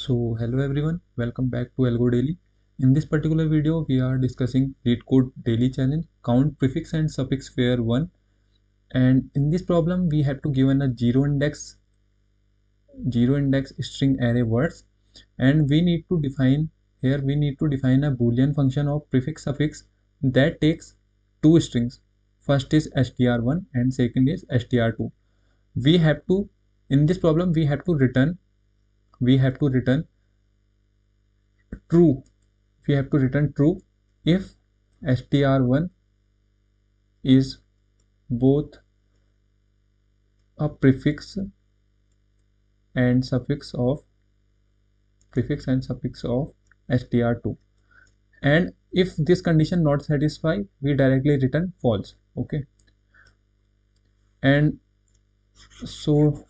So hello everyone, welcome back to Algo Daily. In this particular video, we are discussing LeetCode daily challenge, count prefix and suffix pair 1. And in this problem, we have to given a zero index string array words, and we need to define a Boolean function of prefix suffix that takes two strings. First is str1 and second is str2. We have to in this problem we have to return true if str1 is both a prefix and suffix of str2, and if this condition not satisfied, we directly return false. Okay, and so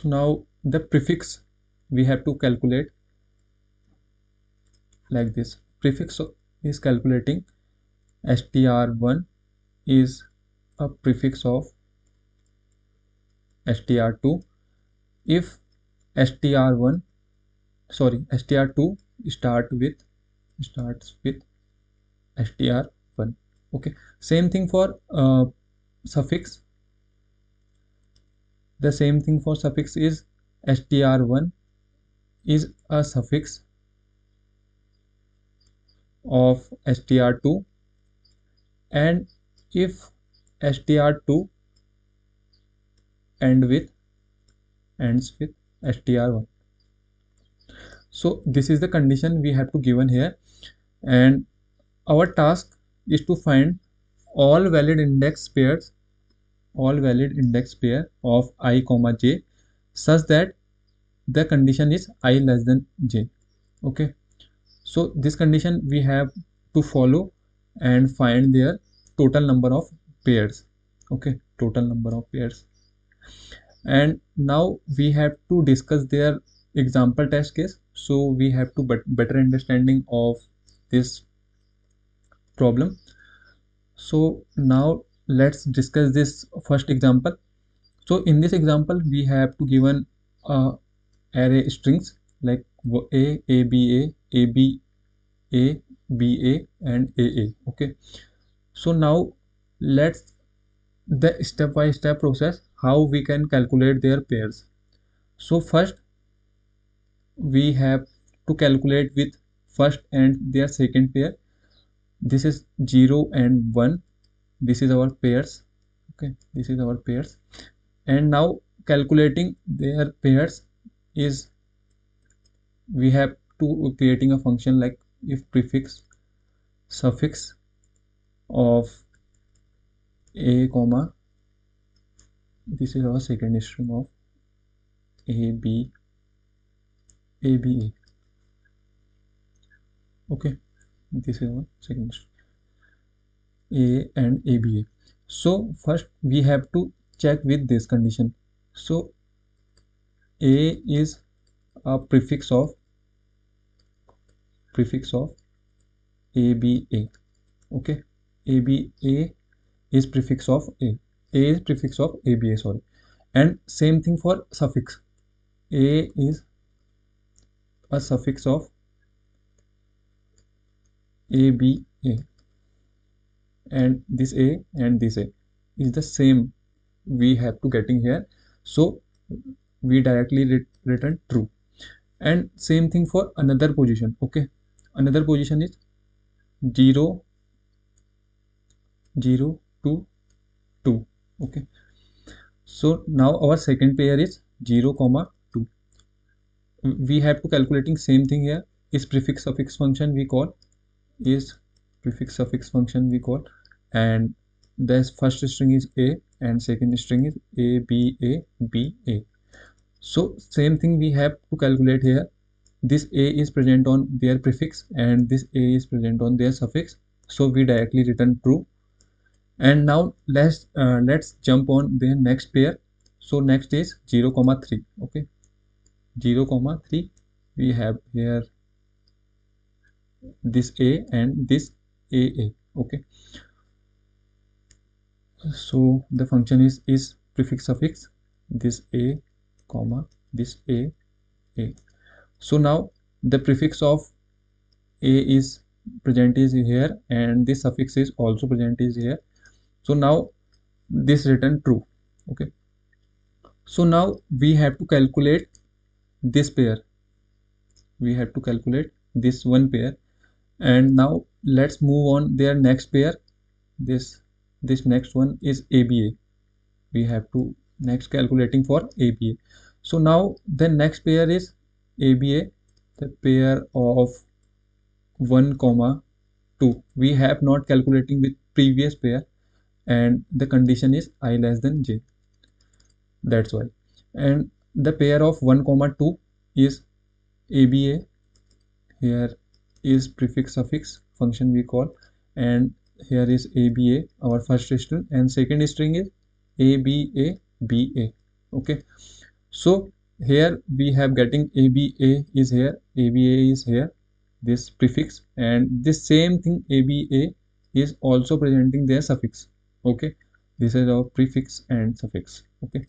now the prefix we have to calculate like this. Prefix is calculating str1 is a prefix of str2 if str2 starts with str1. Okay, same thing for suffix. The same thing for suffix is str1 is a suffix of str2, and if str2 ends with str1. So this is the condition we have to given here, and our task is to find all valid index pair of I comma j such that the condition is I less than j. Okay, so this condition we have to follow and find their total number of pairs. Okay, total number of pairs. And now we have to discuss their example test case, so we have to better understanding of this problem. So now let's discuss this first example. So in this example we have to given array strings like a b a and a. Okay, so now let's the step-by-step process how we can calculate their pairs. So first we have to calculate with first and their second pair. This is 0 and 1. This is our pairs. Okay, this is our pairs. And now calculating their pairs is we have to creating a function like if prefix suffix of a comma, this is our second string of aba. Okay, this is our second string a and aba. So first we have to check with this condition. So a is a prefix of aba. Okay, aba is prefix of a is prefix of aba, sorry. And same thing for suffix. A is a suffix of aba, and this a is the same we have to getting here, so we directly return true. And same thing for another position. Okay, another position is 0 to 2. Okay, so now our second pair is 0 comma 2. We have to calculating same thing here. Is prefix suffix function we call, and the first string is a and second string is a. So same thing we have to calculate here. This a is present on their prefix and this a is present on their suffix, so we directly return true. And now let's jump on their next pair. So next is 0 comma 3. Okay, 0 comma 3, we have here this a and this aa. Okay, so the function is prefix suffix this a comma this a. So now the prefix of a is present is here, and this suffix is also present is here. So now this return true. Okay, so now we have to calculate this pair, we have to calculate this one pair. And now let's move on their next pair. This next one is ABA. We have to next calculating for ABA. So now the next pair is ABA, the pair of 1 comma 2. We have not calculating with previous pair, and the condition is I less than j, that's why. And the pair of 1 comma 2 is ABA. Here is prefix suffix function we call, and here is ABA, our first string, and second string is ABA BA. Okay, so here we have getting ABA is here, ABA is here, this prefix, and this same thing ABA is also presenting their suffix. Okay, this is our prefix and suffix. Okay,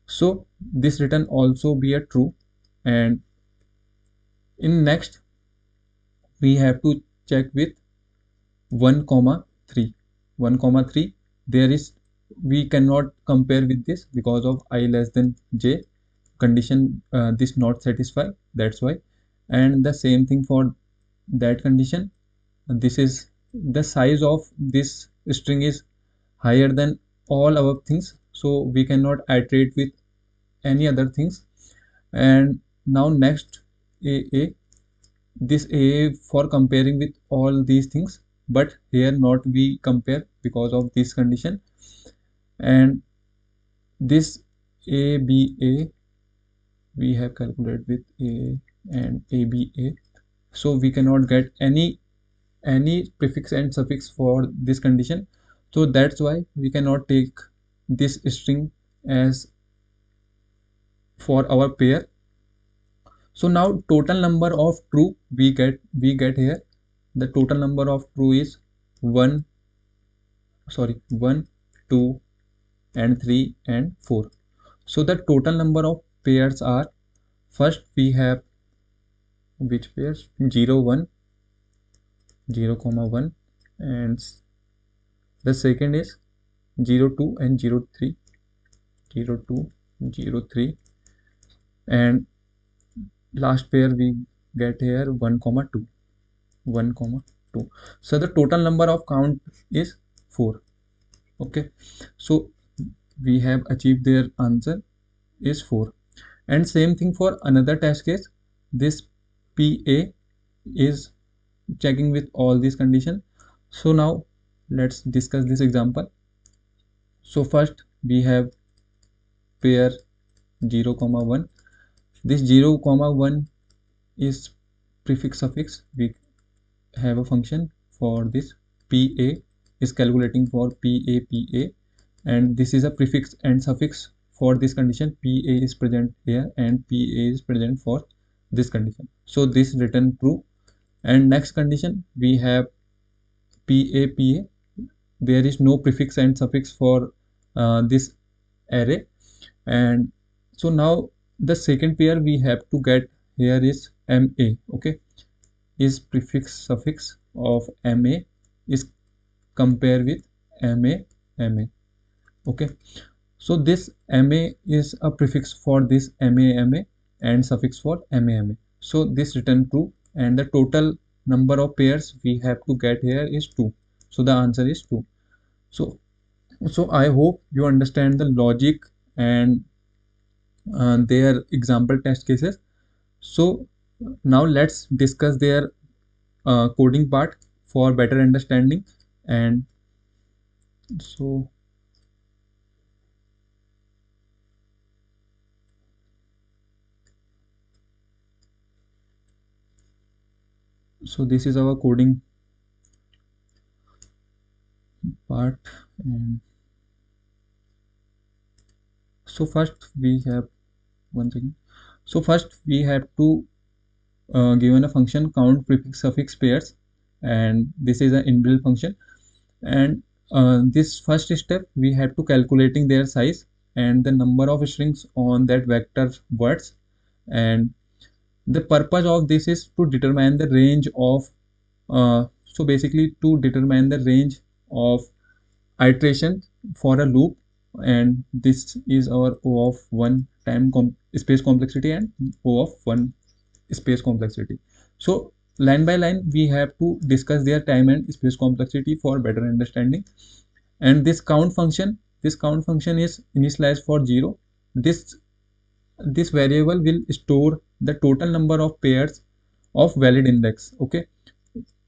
so this return also be a true. And in next we have to check with 1 comma 3. 1 comma 3, there is, we cannot compare with this because of I less than j condition, this not satisfy, that's why. And the same thing for that condition, this is the size of this string is higher than all our things, so we cannot iterate with any other things. And now next a, this a for comparing with all these things, but here not we compare because of this condition. And this ABA we have calculated with a and ABA, so we cannot get any prefix and suffix for this condition, so that's why we cannot take this string as for our pair. So now total number of true we get here, the total number of true is 1, 2 and 3 and 4. So the total number of pairs are, first we have which pairs, 0 1, 0 comma 1, and the second is 0 2 and 0 3, 0 2, 0 3, and last pair we get here 1 comma 2, 1 comma 2. So the total number of count is 4. Okay, so we have achieved their answer is 4. And same thing for another test case, this PA is checking with all these conditions. So now let's discuss this example. So first we have pair 0 comma 1. This 0 comma 1 is prefix suffix. We have a function for this PA is calculating for PA, and this is a prefix and suffix for this condition. PA is present here and PA is present for this condition, so this return true. And next condition we have PA, there is no prefix and suffix for this array. And so now the second pair we have to get here is MA. Okay, is prefix suffix of MA is compare with MA. Okay, so this MA is a prefix for this MA and suffix for MA. So this return true, and the total number of pairs we have to get here is 2. So the answer is 2. So I hope you understand the logic and their example test cases. So now let's discuss their coding part for better understanding. And so this is our coding part. And so first we have one second. So first we have to given a function count prefix suffix pairs, and this is an inbuilt function. And this first step we have to calculating their size. and the number of strings on that vector words. And the purpose of this is to determine the range of so basically to determine the range of iteration for a loop. And this is our O of 1 space complexity and O of 1 space complexity. So line by line we have to discuss their time and space complexity for better understanding. And this count function is initialized for 0. This variable will store the total number of pairs of valid index. Okay,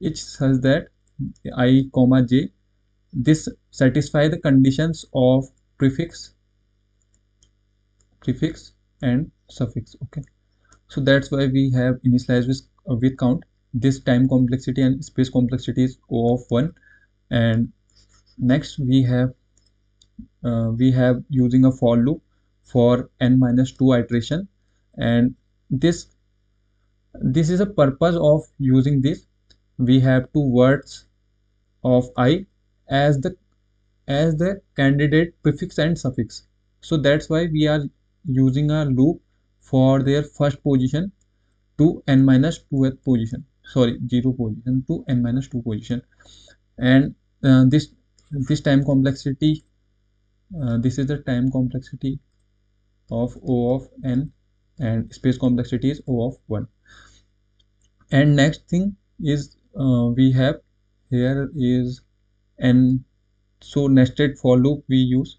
it says that I comma j, this satisfy the conditions of prefix and suffix. Okay, so that's why we have initialized with count. This time complexity and space complexity is O of 1. And next we have using a for loop for n minus 2 iteration. And this is a purpose of using this. We have two words of I as the candidate prefix and suffix. So that's why we are using a loop for their first position to n minus 2th position, sorry 0 position to n minus 2 position. And this time complexity, this is the time complexity of O of n, and space complexity is O of 1. And next thing is we have here is n, so nested for loop we use.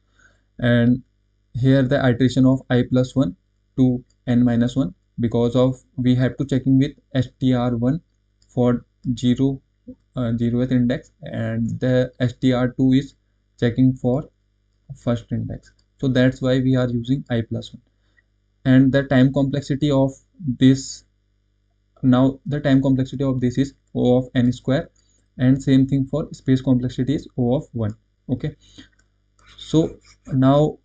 And here the iteration of I plus 1 to n minus 1, because of we have to checking with str1 for 0th index, and the str2 is checking for first index. So that's why we are using I plus 1. And the time complexity of this, now the time complexity of this is O of n square, and same thing for space complexity is O of 1. Okay, so now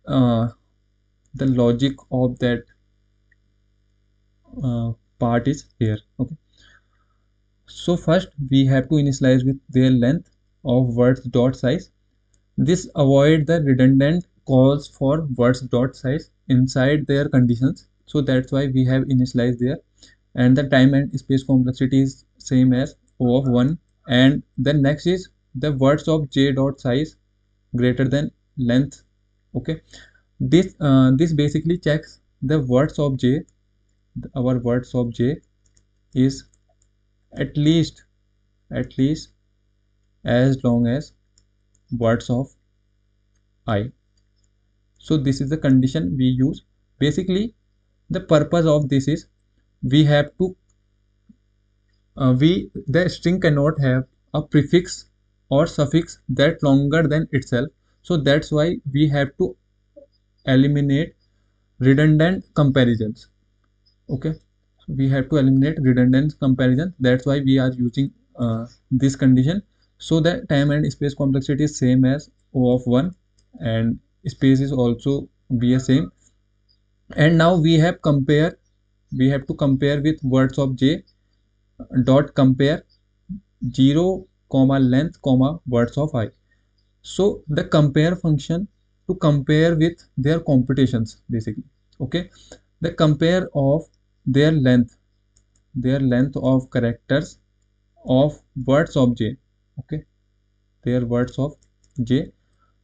the logic of that part is here. Okay, so first we have to initialize with their length of words dot size. This avoid the redundant calls for words dot size inside their conditions. So that's why we have initialized there. And the time and space complexity is same as O of 1. And then next is the words of j dot size greater than length. Okay, this basically checks the words of j. Our words of j is at least as long as words of I. So this is the condition we use. Basically the purpose of this is we have to the string cannot have a prefix or suffix that longer than itself. So that's why we have to eliminate redundant comparisons. Okay, so we have to eliminate redundant comparison. That's why we are using this condition. So the time and space complexity is same as O of 1, and space is also be a same. And now we have to compare with words of j dot compare 0 comma length comma words of I. So the compare function to compare with their computations basically. Okay, the compare of their length of characters of words of j. Okay, their words of j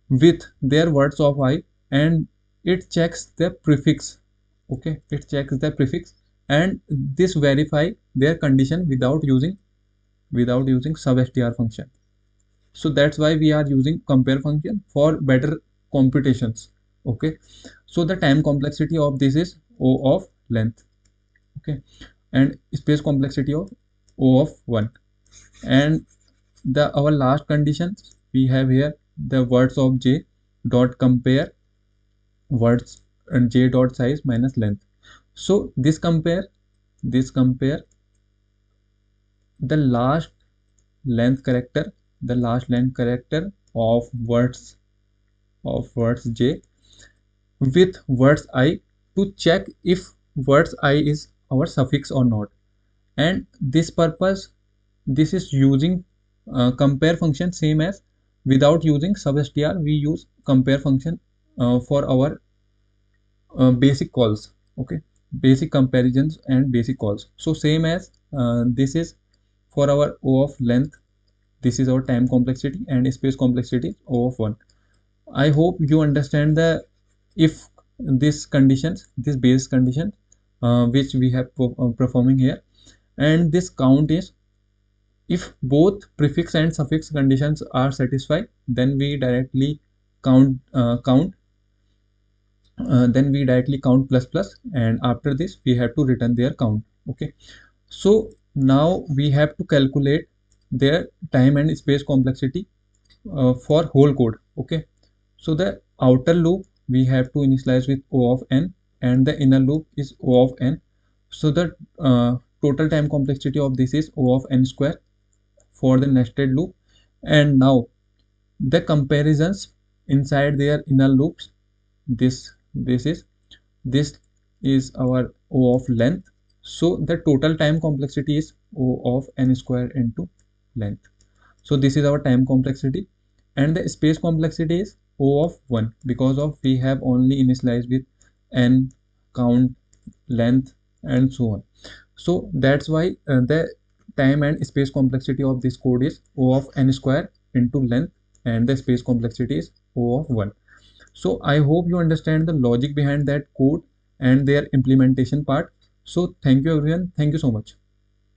with their words of I, and it checks the prefix. Okay, it checks the prefix, and this verify their condition without using substr function. So that's why we are using compare function for better computations. Okay, so the time complexity of this is O of length. Okay, and space complexity of O of 1. And our last condition we have here, the words of j dot compare words and j dot size minus length. So this compare the last length character of words j with words I to check if words I is our suffix or not. And this is using compare function, same as without using substr we use compare function for our basic calls. Okay, basic comparisons and basic calls. So same as this is for our O of length, this is our time complexity, and space complexity O of 1. I hope you understand the if this conditions, this base condition which we have performing here, and this count is if both prefix and suffix conditions are satisfied, then we directly count then we directly count plus plus, and after this we have to return their count. Okay, so now we have to calculate their time and space complexity for whole code. Okay, so the outer loop we have to initialize with O of n, and the inner loop is O of n. So the total time complexity of this is O of n square for the nested loop. And now the comparisons inside their inner loops, this this is our O of length. So the total time complexity is O of n square into length. So this is our time complexity, and the space complexity is O of 1 because of we have only initialized with n, count, length, and so on. So that's why the time and space complexity of this code is O of n square into length, and the space complexity is O of 1. So I hope you understand the logic behind that code and their implementation part. So thank you everyone. Thank you so much.